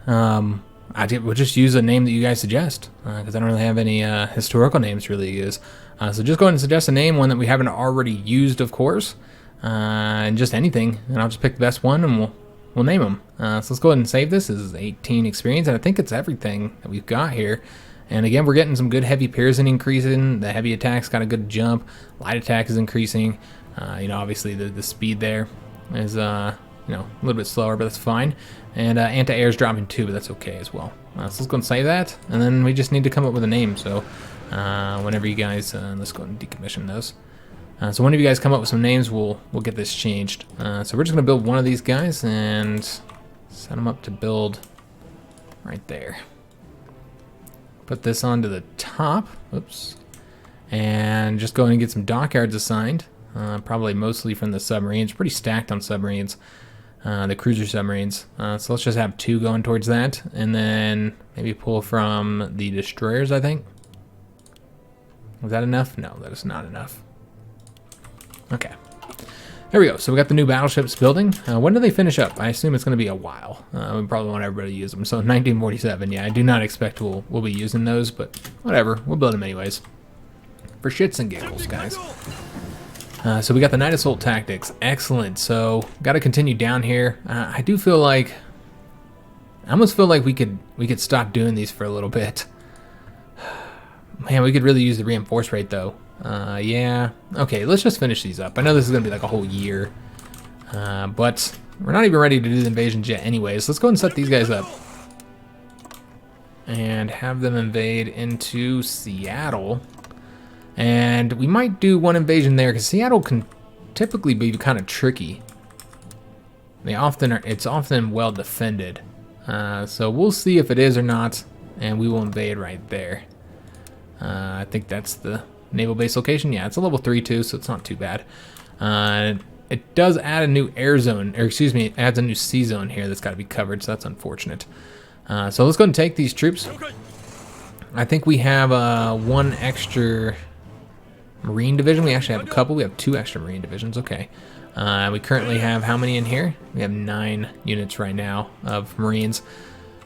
we'll just use a name that you guys suggest because I don't really have any historical names really to use. So just go ahead and suggest a name, one that we haven't already used, of course, and just anything, and I'll just pick the best one and we'll name them. So let's go ahead and save this. This is 18 experience, and I think it's everything that we've got here. And again, we're getting some good heavy piercing increasing. The heavy attack's got a good jump. Light attack is increasing. Obviously the speed there is a little bit slower, but that's fine. And anti-air is dropping too, but that's okay as well. So let's go and save that, and then we just need to come up with a name. So whenever you guys, let's go and decommission those. So one of you guys come up with some names, we'll get this changed. So we're just gonna build one of these guys and set them up to build right there. Put this onto the top, oops, and just go in and get some dockyards assigned. Probably mostly from the submarines, pretty stacked on submarines, the cruiser submarines. So let's just have 2 going towards that, and then maybe pull from the destroyers, I think. Was that enough? No, that is not enough. Okay, there we go. So we got the new battleships building. When do they finish up? I assume it's going to be a while. We probably want everybody to use them. So 1947, yeah, I do not expect we'll be using those, but whatever, we'll build them anyways. For shits and giggles, guys. So we got the night assault tactics. Excellent. So got to continue down here. I do feel like, I almost feel like we could stop doing these for a little bit. Man, we could really use the reinforce rate though. Yeah. Okay, let's just finish these up. I know this is gonna be like a whole year, but we're not even ready to do the invasions yet anyways. Let's go and set these guys up and have them invade into Seattle. And we might do one invasion there because Seattle can typically be kind of tricky. It's often well defended. So we'll see if it is or not, and we will invade right there. I think that's the Naval Base location. Yeah, it's a level 3 too, so it's not too bad. It does add a new air zone, or excuse me, it adds a new sea zone here that's got to be covered, so that's unfortunate. So let's go and take these troops. I think we have one extra Marine division. We actually have a couple. We have 2 extra Marine divisions. Okay. We currently have how many in here? We have 9 units right now of Marines.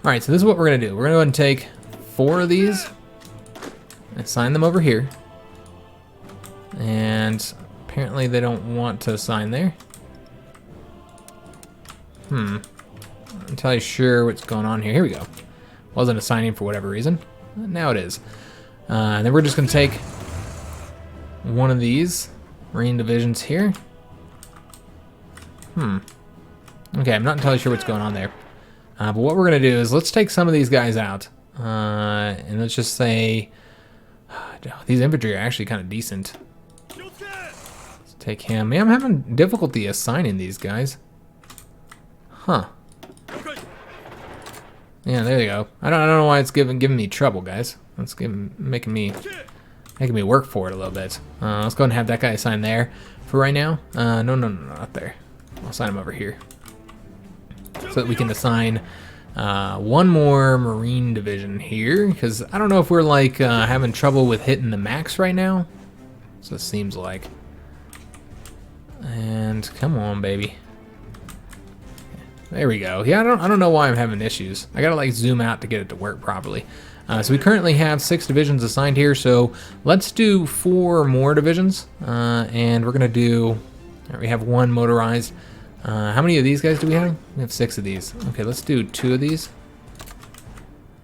All right, so this is what we're going to do. We're going to go ahead and take 4 of these, assign them over here, and apparently they don't want to assign there. I'm not entirely sure what's going on here. Here we go. Wasn't assigning for whatever reason. Now it is. And then we're just going to take one of these Marine divisions here. Okay, I'm not entirely sure what's going on there. But what we're going to do is let's take some of these guys out. And let's just say these infantry are actually kind of decent. Let's take him. Man, I'm having difficulty assigning these guys. Huh. Yeah, there you go. I don't know why it's giving me trouble, guys. It's making me work for it a little bit. Let's go ahead and have that guy assigned there for right now. No, not there. I'll assign him over here so that we can assign one more Marine division here, because I don't know if we're like having trouble with hitting the max right now. So it seems like. And come on, baby. There we go. Yeah, I don't know why I'm having issues. I gotta like zoom out to get it to work properly. So we currently have 6 divisions assigned here. So let's do 4 more divisions, and we're gonna do. We have 1 motorized. How many of these guys do we have? We have 6 of these. Okay, let's do 2 of these.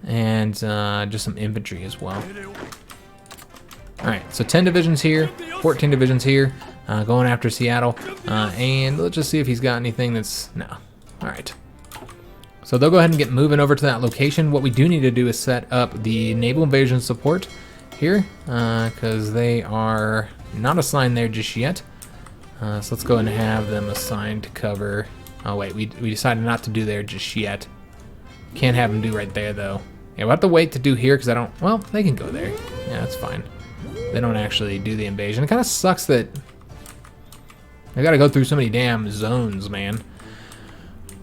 And just some infantry as well. Alright, so 10 divisions here, 14 divisions here, going after Seattle. And let's just see if he's got anything that's... No. Alright. So they'll go ahead and get moving over to that location. What we do need to do is set up the Naval Invasion support here, because they are not assigned there just yet. So let's go ahead and have them assigned to cover. Oh wait, we decided not to do there just yet. Can't have them do right there though. Yeah, we'll have to wait to do here because I don't, well, they can go there. Yeah, that's fine. They don't actually do the invasion. It kind of sucks that I gotta go through so many damn zones, man.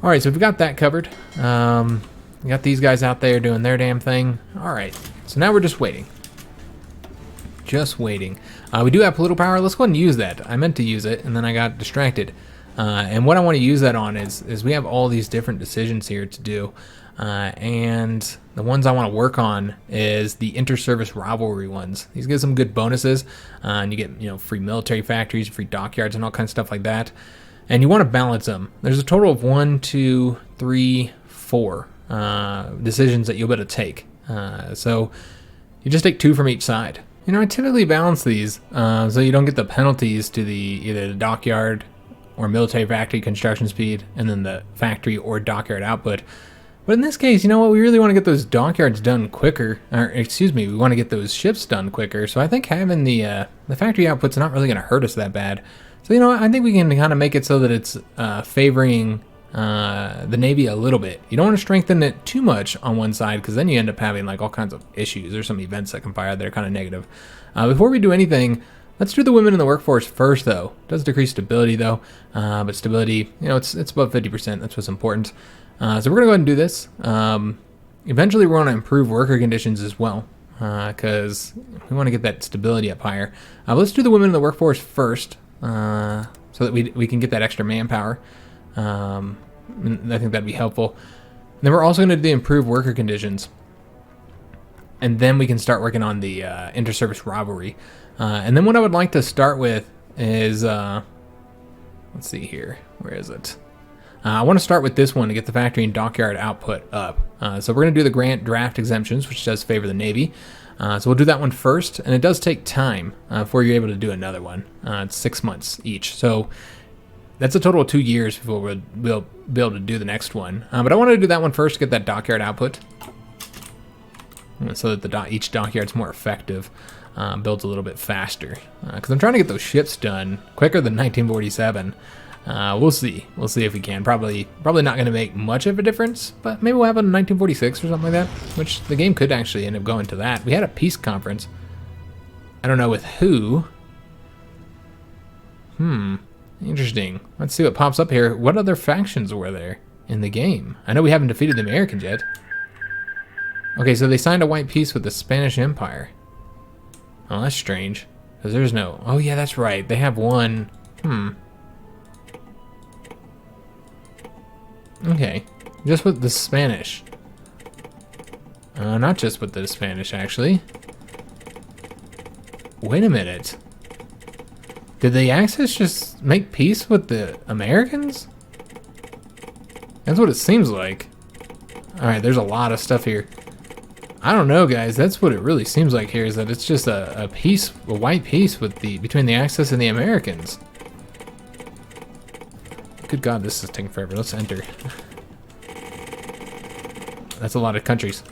Alright, so we've got that covered. Let's We got these guys out there doing their damn thing. All right, so now we're just waiting. Just waiting. We do have political power. Let's go ahead and use that. I meant to use it, and then I got distracted. And what I want to use that on is we have all these different decisions here to do. And the ones I want to work on is the inter-service rivalry ones. These get some good bonuses, and you get free military factories, free dockyards, and all kinds of stuff like that. And you want to balance them. There's a total of 1, 2, 3, 4 decisions that you'll be able to take. So you just take 2 from each side. I typically balance these so you don't get the penalties to either the dockyard or military factory construction speed, and then the factory or dockyard output. But in this case, you know what? We really want to get those dockyards done quicker. Or, excuse me, we want to get those ships done quicker. So I think having the factory output's not really going to hurt us that bad. So, I think we can kind of make it so that it's favoring the Navy a little bit. You don't want to strengthen it too much on one side, because then you end up having like all kinds of issues. There's some events that can fire that are kind of negative. Before we do anything, let's do the women in the workforce first, though. It does decrease stability, though. But stability, it's above 50%. That's what's important. So we're going to go ahead and do this. Eventually, we're going to improve worker conditions as well, because we want to get that stability up higher. Let's do the women in the workforce first, so that we can get that extra manpower. And I think that'd be helpful. And then we're also going to do the improved worker conditions. And then we can start working on the inter-service rivalry. And then what I would like to start with is, let's see here, where is it? I want to start with this one to get the factory and dockyard output up. So we're going to do the grant draft exemptions, which does favor the Navy. So we'll do that one first, and it does take time before you're able to do another one. It's 6 months each. So that's a total of 2 years before we'll be able to do the next one. But I wanted to do that one first to get that dockyard output, so that each dockyard's more effective, builds a little bit faster. Because I'm trying to get those ships done quicker than 1947. We'll see. We'll see if we can. Probably not going to make much of a difference, but maybe we'll have it in 1946 or something like that, which the game could actually end up going to that. We had a peace conference. I don't know with who. Interesting. Let's see what pops up here. What other factions were there in the game? I know we haven't defeated the Americans yet. Okay, so they signed a white peace with the Spanish Empire. Oh, that's strange. Because there's no... Oh, yeah, that's right. They have one... Okay. Just with the Spanish. Not just with the Spanish, actually. Wait a minute. Did the Axis just make peace with the Americans? That's what it seems like. Alright, there's a lot of stuff here. I don't know, guys. That's what it really seems like here, is that it's just a peace, a white peace with between the Axis and the Americans. Good God, this is taking forever. Let's enter. That's a lot of countries.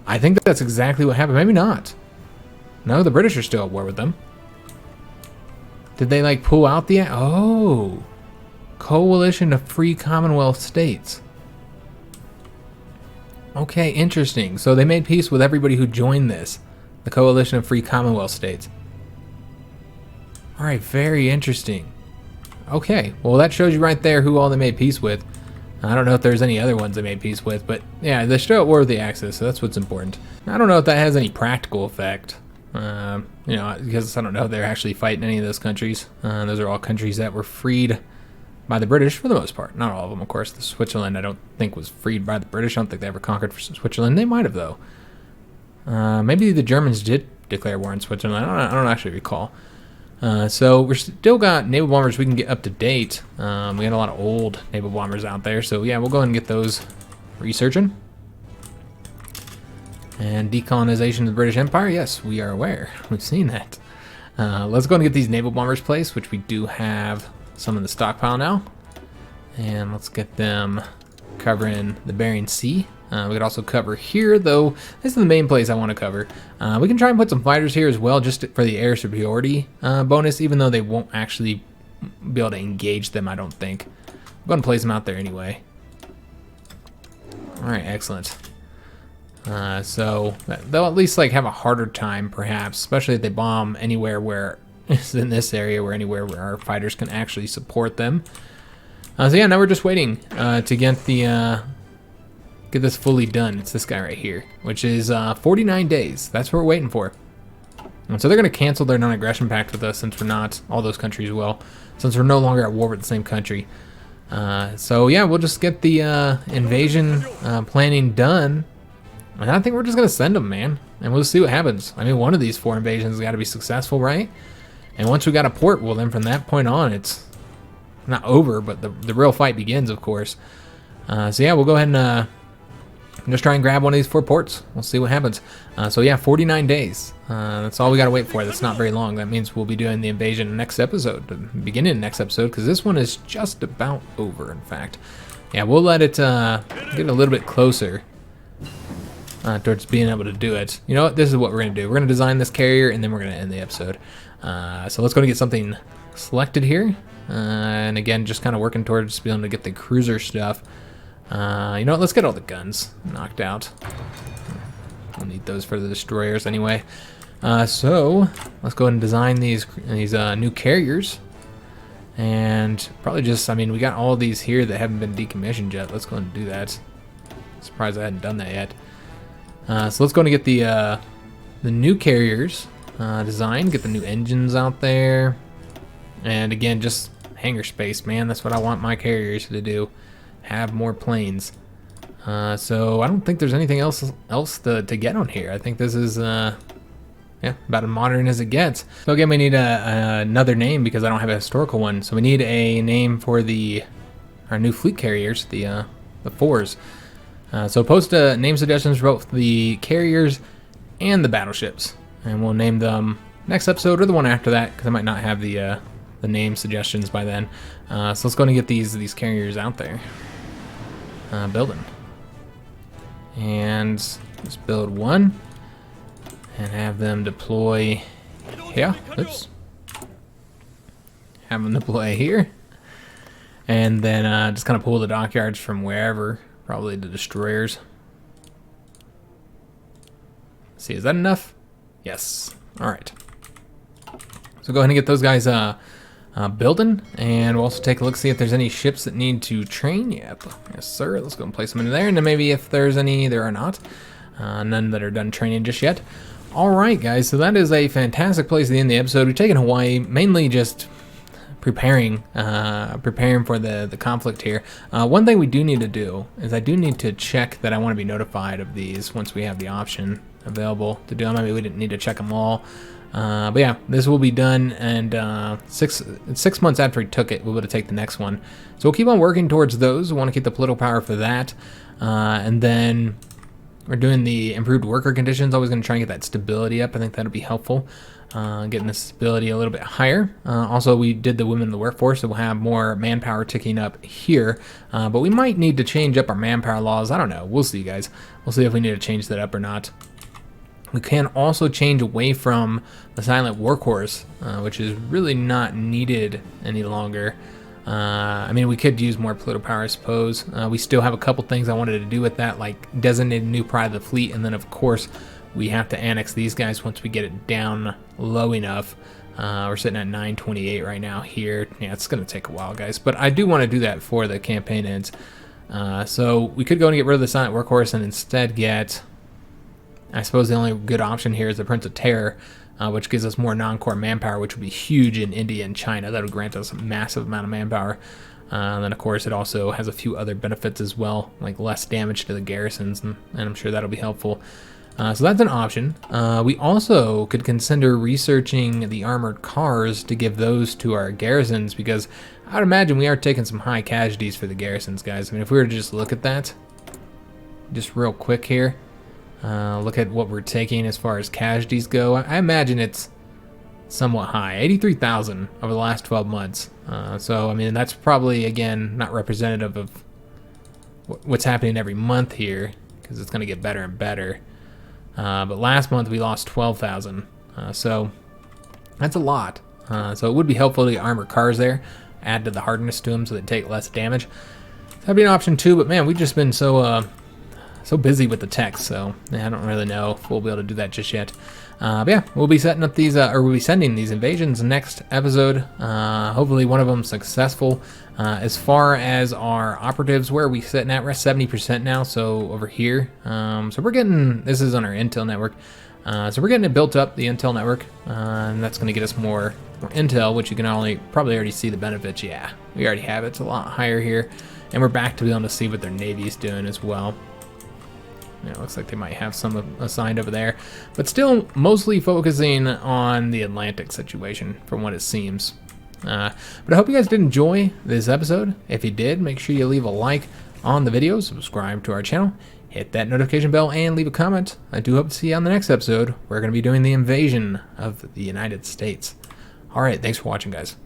I think that's exactly what happened. Maybe not. No, the British are still at war with them. Did they like pull out the... Oh! Coalition of Free Commonwealth States. Okay, interesting. So they made peace with everybody who joined this. The Coalition of Free Commonwealth States. Alright, very interesting. Okay, well that shows you right there who all they made peace with. I don't know if there's any other ones they made peace with, but yeah, they're still at war with the Axis, so that's what's important. I don't know if that has any practical effect. Because I don't know if they're actually fighting any of those countries. Those are all countries that were freed by the British for the most part. Not all of them, of course. The Switzerland, I don't think, was freed by the British. I don't think they ever conquered Switzerland. They might have, though. Maybe the Germans did declare war on Switzerland. I don't actually recall. So we're still got naval bombers we can get up to date. We got a lot of old naval bombers out there. So yeah, we'll go ahead and get those researching. And decolonization of the British Empire, yes, we are aware. We've seen that. Let's go and get these naval bombers placed, which we do have some in the stockpile now. And let's get them covering the Bering Sea. We could also cover here, though this is the main place I want to cover. We can try and put some fighters here as well, just for the air superiority bonus, even though they won't actually be able to engage them, I don't think. I'm going to place them out there anyway. Alright, excellent. So they'll at least like have a harder time, perhaps, especially if they bomb anywhere where it's in this area, or anywhere where our fighters can actually support them. So yeah, now we're just waiting to get the get this fully done, it's this guy right here, which is 49 days. That's what we're waiting for. And so they're going to cancel their non-aggression pact with us since we're not, all those countries will, since we're no longer at war with the same country. So yeah, we'll just get the invasion planning done. And I think we're just going to send them, man. And we'll see what happens. I mean, one of these 4 invasions has got to be successful, right? And once we got a port, well then from that point on, it's not over, but the real fight begins, of course. So yeah, we'll go ahead and just try and grab one of these 4 ports. We'll see what happens. So yeah, 49 days. That's all we got to wait for. That's not very long. That means we'll be doing the invasion next episode, beginning of next episode, because this one is just about over, in fact. Yeah, we'll let it get a little bit closer towards being able to do it. You know what? This is what we're going to do. We're going to design this carrier, and then we're going to end the episode. So let's go and get something selected here. And again, just kind of working towards being able to get the cruiser stuff. You know what? Let's get all the guns knocked out. We'll need those for the destroyers anyway. So let's go ahead and design these new carriers. And probably just, I mean, we got all these here that haven't been decommissioned yet. Let's go ahead and do that. Surprised I hadn't done that yet. So let's go and get the new carriers designed, get the new engines out there, and again, just hangar space, man. That's what I want my carriers to do, have more planes. So I don't think there's anything else to get on here. I think this is yeah, about as modern as it gets. So again, we need another name because I don't have a historical one. So we need a name for our new fleet carriers, the 4s. So post name suggestions for both the carriers and the battleships, and we'll name them next episode or the one after that, because I might not have the name suggestions by then. So let's go and get these carriers out there, building, and let's build one and have them deploy. Yeah, oops. Have them deploy here, and then just kind of pull the dockyards from wherever. Probably the destroyers. Let's see, is that enough? Yes. All right. So go ahead and get those guys building, and we'll also take a look, see if there's any ships that need to train. Yep. Yes, sir. Let's go and place them into there, and then maybe if there's any, there are not. None that are done training just yet. All right, guys. So that is a fantastic place at the end of the episode. We've taken Hawaii, mainly just preparing for the conflict here. One thing we do need to do is I do need to check that I want to be notified of these once we have the option available to do them. Maybe we didn't need to check them all. But yeah, this will be done, and 6 months after he took it, we'll be able to take the next one. So we'll keep on working towards those. We want to keep the political power for that. And then we're doing the improved worker conditions. Always going to try and get that stability up. I think that'll be helpful. Getting the stability a little bit higher. Also, we did the women in the workforce, so we'll have more manpower ticking up here. But we might need to change up our manpower laws. I don't know. We'll see, guys. We'll see if we need to change that up or not. We can also change away from the silent workhorse, which is really not needed any longer. I mean, we could use more political power, I suppose. We still have a couple things I wanted to do with that, like designate a new pride of the fleet, and then, of course, we have to annex these guys once we get it down low enough. We're sitting at 928 right now here. Yeah, it's going to take a while, guys. But I do want to do that before the campaign ends. So we could go and get rid of the silent workhorse and instead get... I suppose the only good option here is the Prince of Terror, which gives us more non-core manpower, which would be huge in India and China. That would grant us a massive amount of manpower. And then, of course, it also has a few other benefits as well, like less damage to the garrisons, and I'm sure that'll be helpful. So that's an option. We also could consider researching the armored cars to give those to our garrisons, because I would imagine we are taking some high casualties for the garrisons, guys. I mean, if we were to just look at that, just real quick here, look at what we're taking as far as casualties go. I imagine it's somewhat high, 83,000 over the last 12 months. So, I mean, that's probably, again, not representative of what's happening every month here, because it's going to get better and better. But last month we lost 12,000, so that's a lot. So it would be helpful to get armored cars there, add to the hardness to them so they take less damage. That'd be an option too, but man, we've just been so busy with the text, so yeah, I don't really know if we'll be able to do that just yet. But yeah, we'll be setting up these, or we'll be sending these invasions next episode. Hopefully one of them successful. As far as our operatives, where are we sitting at? We're at 70% now, so over here. So we're getting, this is on our intel network. So we're getting it built up, the intel network, and that's going to get us more intel, which you can probably already see the benefits. Yeah, we already have it. It's a lot higher here. And we're back to be able to see what their Navy's doing as well. Yeah, it looks like they might have some assigned over there, but still mostly focusing on the Atlantic situation from what it seems. But I hope you guys did enjoy this episode. If you did, make sure you leave a like on the video, subscribe to our channel, hit that notification bell, and leave a comment. I do hope to see you on the next episode. We're going to be doing the invasion of the United States. All right, thanks for watching, guys.